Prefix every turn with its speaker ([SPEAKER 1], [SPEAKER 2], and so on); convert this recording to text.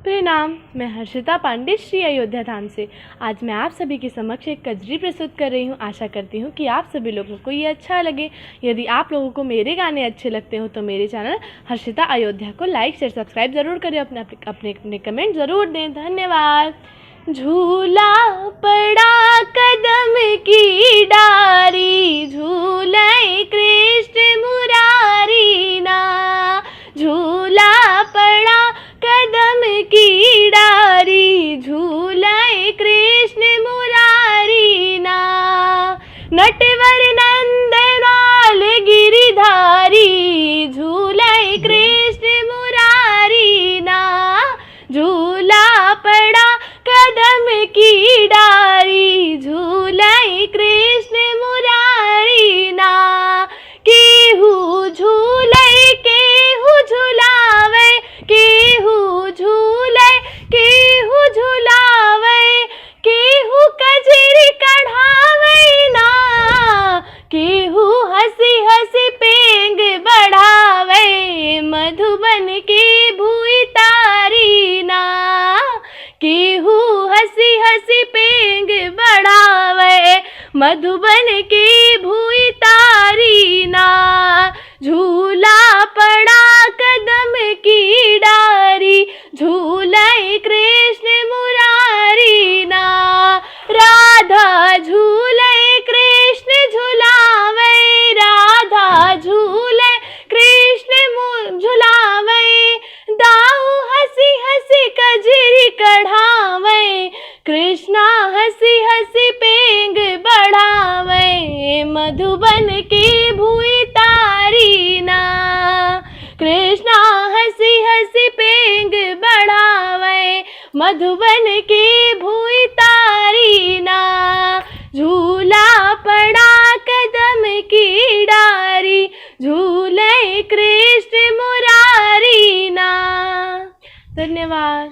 [SPEAKER 1] प्रणाम, मैं हर्षिता पांडे श्री अयोध्या धाम से। आज मैं आप सभी के समक्ष एक कजरी प्रस्तुत कर रही हूँ। आशा करती हूँ कि आप सभी लोगों को ये अच्छा लगे। यदि आप लोगों को मेरे गाने अच्छे लगते हो तो मेरे चैनल हर्षिता अयोध्या को लाइक शेयर सब्सक्राइब ज़रूर करें, अपने कमेंट ज़रूर दें। धन्यवाद। झूला पड़ा कदम की डारी, झूले कृष्ण मुरारी ना। झूला पड़ा कदम की डारी, झूले कृष्ण मुरारी ना। नटवर नंदलाल गिरिधारी, झूले कृष्ण मुरारी ना। झूला पड़ा कदम की डारी, झूले कृष्ण मुरारी ना। केहू झूले केहू झुलावे, केहू झूले केहू झुलावे। केहू कजरी कढ़ावे ना, केहू हंसी हंसी पेंग बढ़ावे। मधुबन की भुई तारी ना, केहू हंसी हंसी पेंग बढ़ावे। मधुबन की भुई तारी ना। झूला पड़ा कदम की डारी, झूले कृष्ण मुरारी ना। राधा झूले कृष्ण झुलावे, राधा झूले कृष्ण झुलावे। दाऊ हंसी हंसी कजरी कढ़ावे, कृष्णा हंसी हंसी पेंग बढ़ावे। मधुबन की भुई तारी ना, कृष्णा हंसी हंसी पेंग बढ़ावे। मधुबन की भुई तारी ना। झूला पड़ा कदम की डारी, झूले कृष्ण मुरारी ना। धन्यवाद।